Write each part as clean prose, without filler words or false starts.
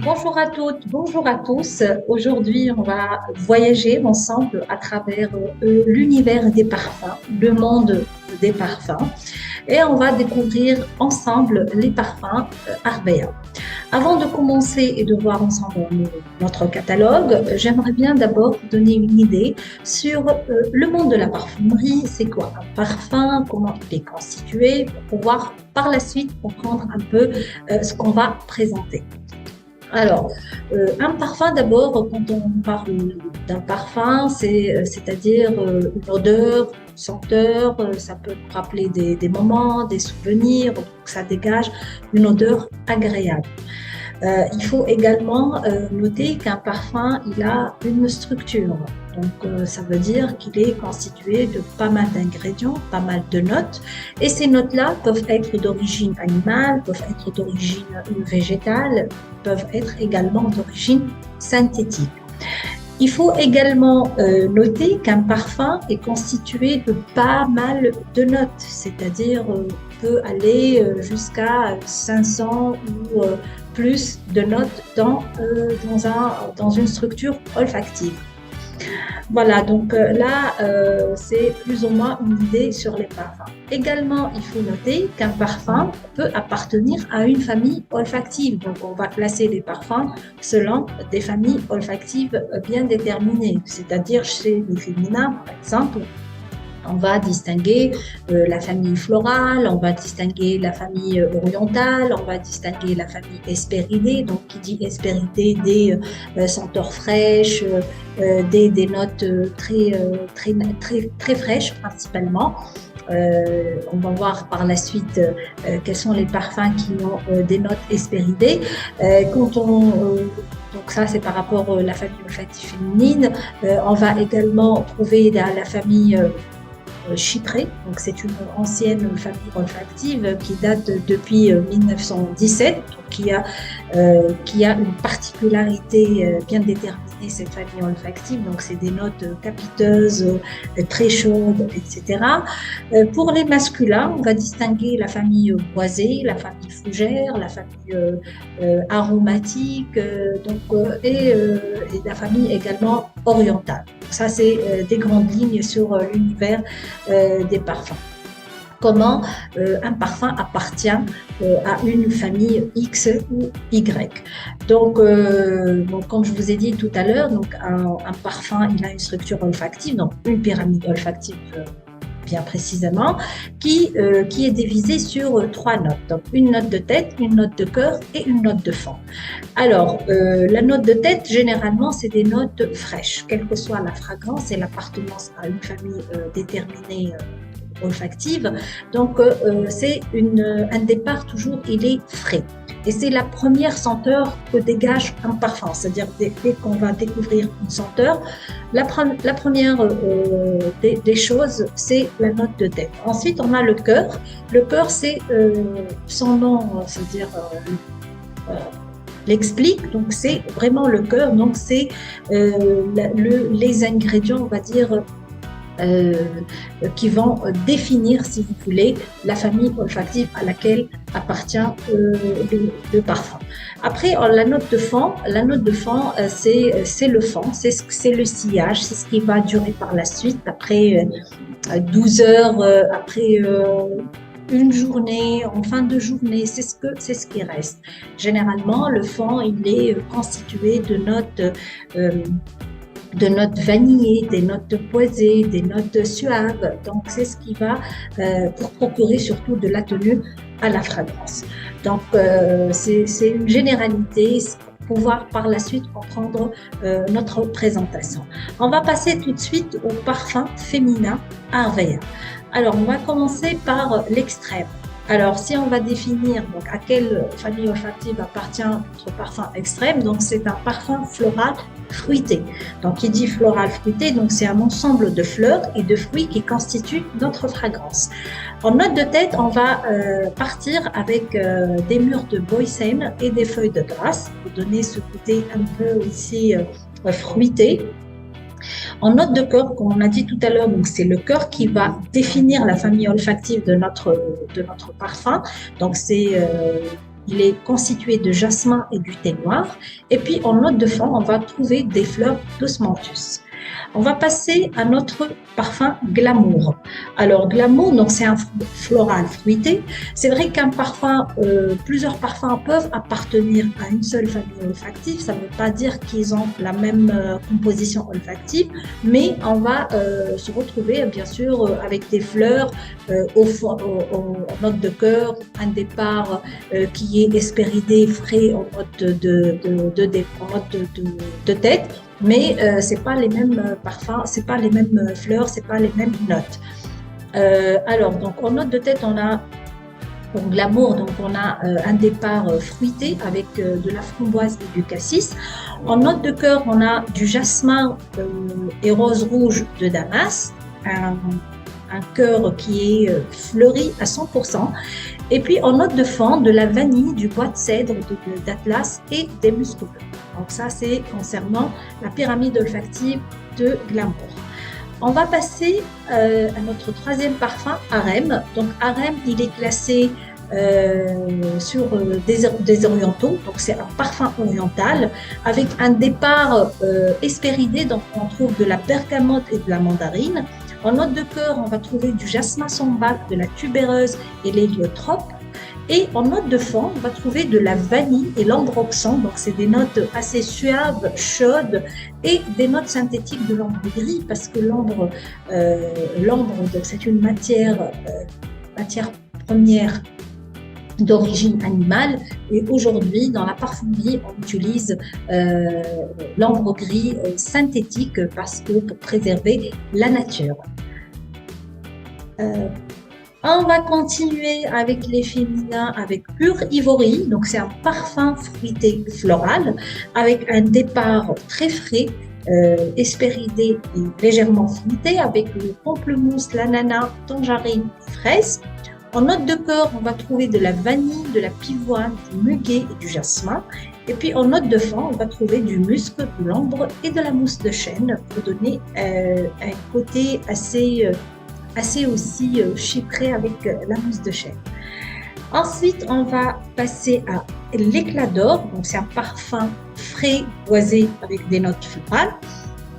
Bonjour à toutes, bonjour à tous. Aujourd'hui, on va voyager ensemble à travers l'univers des parfums, le monde des parfums, et on va découvrir ensemble les parfums Arbea. Avant de commencer et de voir ensemble notre catalogue, j'aimerais bien d'abord donner une idée sur le monde de la parfumerie. C'est quoi un parfum? Comment il est constitué? Pour pouvoir par la suite comprendre un peu ce qu'on va présenter. Alors, un parfum d'abord, quand on parle d'un parfum, c'est-à-dire une odeur, une senteur, ça peut nous rappeler des moments, des souvenirs, donc ça dégage une odeur agréable. Il faut également noter qu'un parfum, il a une structure. Donc, ça veut dire qu'il est constitué de pas mal d'ingrédients, pas mal de notes. Et ces notes-là peuvent être d'origine animale, peuvent être d'origine végétale, peuvent être également d'origine synthétique. Il faut également noter qu'un parfum est constitué de pas mal de notes, c'est-à-dire peut aller jusqu'à 500 ou plus de notes dans une structure olfactive. Voilà, donc là, c'est plus ou moins une idée sur les parfums. Également, il faut noter qu'un parfum peut appartenir à une famille olfactive. Donc, on va classer les parfums selon des familles olfactives bien déterminées. C'est-à-dire, chez les féminins, par exemple, on va distinguer la famille florale, on va distinguer la famille orientale, on va distinguer la famille Hesperidae. Donc, qui dit Hesperidae, des senteurs fraîches, des notes très fraîches principalement. On va voir par la suite quels sont les parfums qui ont des notes Hesperidae. Donc ça, c'est par rapport à la famille olfactive féminine. On va également trouver la famille chyprée. Donc c'est une ancienne famille olfactive qui date depuis 1917, donc qui a une particularité bien déterminée, cette famille olfactive. Donc c'est des notes capiteuses, très chaudes, etc. Pour les masculins, on va distinguer la famille boisée, la famille fougère, la famille aromatique, et la famille également orientale. Ça, c'est des grandes lignes sur l'univers des parfums. Comment un parfum appartient à une famille X ou Y. Donc, comme je vous ai dit tout à l'heure, un parfum, il a une structure olfactive, donc une pyramide olfactive bien précisément, qui est divisée sur trois notes. Donc, une note de tête, une note de cœur et une note de fond. Alors, la note de tête, généralement, c'est des notes fraîches, quelle que soit la fragrance et l'appartenance à une famille déterminée olfactive. Donc, c'est un départ toujours, il est frais. Et c'est la première senteur que dégage un parfum. C'est-à-dire, dès qu'on va découvrir une senteur, la première des choses, c'est la note de tête. Ensuite, on a le cœur. Le cœur, c'est son nom, c'est-à-dire l'explique. Donc, c'est vraiment le cœur. Donc, c'est les ingrédients, on va dire, qui vont définir, si vous voulez, la famille olfactive à laquelle appartient le parfum. Après, la note de fond, c'est le fond, c'est le sillage, c'est ce qui va durer par la suite, après 12 heures, après une journée, en fin de journée, c'est ce qui reste. Généralement, le fond, il est constitué de notes vanillées, des notes poisées, des notes suaves. Donc, c'est ce qui va pour procurer surtout de la tenue à la fragrance. Donc, c'est une généralité pour pouvoir par la suite comprendre notre présentation. On va passer tout de suite au parfum féminin Arbea. Alors, on va commencer par l'extrême. Alors, si on va définir donc, à quelle famille olfactive appartient notre parfum extrême, donc c'est un parfum floral fruité. Donc, qui dit floral fruité, donc c'est un ensemble de fleurs et de fruits qui constituent notre fragrance. En note de tête, on va partir avec des mûres de boysen et des feuilles de grasse pour donner ce côté un peu aussi fruité. En note de cœur, comme on a dit tout à l'heure, donc c'est le cœur qui va définir la famille olfactive de notre parfum. Donc c'est il est constitué de jasmin et du thé noir. Et puis en note de fond, on va trouver des fleurs d'osmanthus. On va passer à notre parfum Glamour. Alors Glamour, donc c'est un floral fruité. C'est vrai qu'un parfum, plusieurs parfums peuvent appartenir à une seule famille olfactive. Ça ne veut pas dire qu'ils ont la même composition olfactive, mais on va se retrouver bien sûr avec des fleurs en note de cœur, un départ qui est hespéridé, frais en note de tête. Mais c'est pas les mêmes parfums, c'est pas les mêmes fleurs, c'est pas les mêmes notes. Alors, donc en note de tête, on a pour Glamour, donc on a un départ fruité avec de la framboise et du cassis. En note de cœur, on a du jasmin et rose rouge de Damas, un cœur qui est fleuri à 100%. Et puis en note de fond, de la vanille, du bois de cèdre, d'Atlas et des muscles. Donc ça, c'est concernant la pyramide olfactive de Glamour. On va passer à notre troisième parfum, Harem. Donc Harem, il est classé sur des orientaux, donc c'est un parfum oriental avec un départ hespéridé, donc on trouve de la bergamote et de la mandarine. En note de cœur, on va trouver du jasmin sambac, de la tubéreuse et l'héliotrope. Et en note de fond, on va trouver de la vanille et l'ambroxan. Donc, c'est des notes assez suaves, chaudes et des notes synthétiques de l'ambre gris parce que l'ambre, c'est une matière première d'origine animale. Et aujourd'hui, dans la parfumerie, on utilise l'ambre gris synthétique parce que pour préserver la nature. On va continuer avec les féminins avec Pur Ivory. Donc, c'est un parfum fruité floral avec un départ très frais, hespéridé et légèrement fruité avec le pamplemousse, l'ananas, tangerine, fraise. En note de cœur, on va trouver de la vanille, de la pivoine, du muguet et du jasmin. Et puis en note de fond, on va trouver du musc, de l'ambre et de la mousse de chêne pour donner un côté assez aussi chypré avec la mousse de chêne. Ensuite, on va passer à l'éclat d'or. Donc, c'est un parfum frais, boisé avec des notes florales.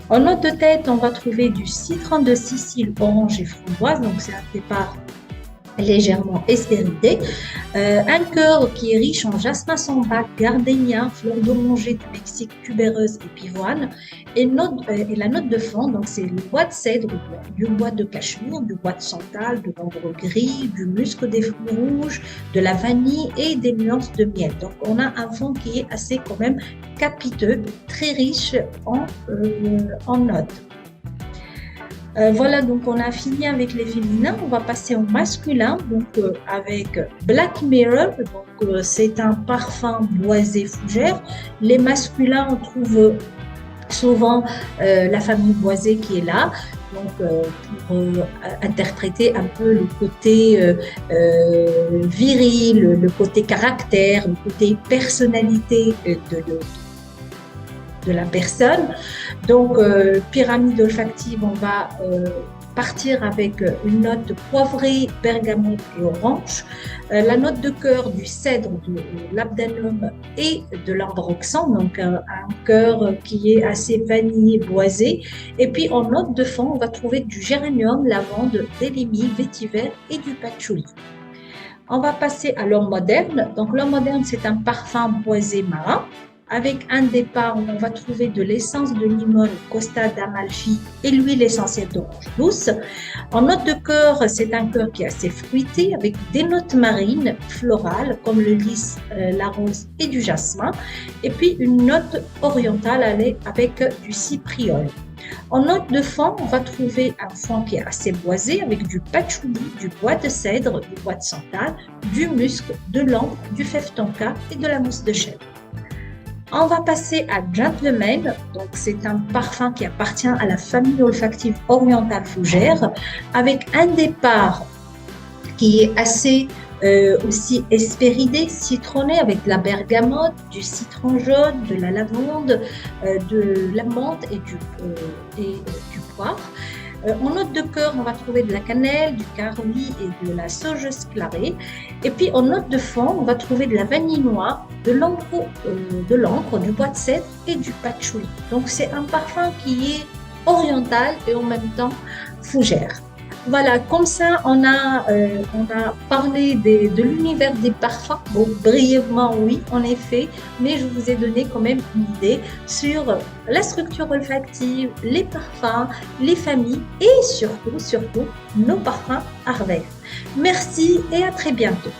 En note de tête, on va trouver du citron de Sicile, orange et framboise. Donc, c'est un départ légèrement hespéridé. Un cœur qui est riche en jasmin sambac, gardénia, fleur d'oranger du Mexique, tubéreuse et pivoine. Et la note de fond, donc c'est le bois de cèdre, du bois de cachemire, du bois de santal, de l'ambre gris, du musc des fruits rouges, de la vanille et des nuances de miel. Donc on a un fond qui est assez quand même capiteux, très riche en notes. Voilà, donc on a fini avec les féminins. On va passer au masculin, donc avec Black Mirror. Donc c'est un parfum boisé fougère. Les masculins, on trouve souvent la famille boisée qui est là. Donc pour interpréter un peu le côté viril, le côté caractère, le côté personnalité de la personne. Donc, pyramide olfactive, on va partir avec une note poivrée, bergamote et orange. La note de cœur du cèdre, de l'abdanum et de l'ambroxan, donc un cœur qui est assez vanillé, boisé. Et puis en note de fond, on va trouver du géranium, lavande, délémie, vétiver et du patchouli. On va passer à l'homme moderne. Donc l'homme moderne, c'est un parfum boisé marin avec un départ où on va trouver de l'essence de limon, Costa d'Amalfi et l'huile essentielle d'orange douce. En note de cœur, c'est un cœur qui est assez fruité avec des notes marines, florales comme le lys, la rose et du jasmin. Et puis une note orientale avec du cypriol. En note de fond, on va trouver un fond qui est assez boisé avec du patchouli, du bois de cèdre, du bois de santal, du musc, de l'ambre, du fève tonka et de la mousse de chèvre. On va passer à Gentleman. Donc, c'est un parfum qui appartient à la famille olfactive orientale fougère avec un départ qui est assez aussi hespéridé, citronné avec de la bergamote, du citron jaune, de la lavande, de la menthe et du poivre. En note de cœur, on va trouver de la cannelle, du carolis et de la saugeuse clarée. Et puis en note de fond, on va trouver de la vanille noire, de l'encre, du bois de cèdre et du patchouli. Donc c'est un parfum qui est oriental et en même temps fougère. Voilà, comme ça, on a parlé de l'univers des parfums. Bon, brièvement, oui, en effet, mais je vous ai donné quand même une idée sur la structure olfactive, les parfums, les familles et surtout, surtout, nos parfums Harvey. Merci et à très bientôt.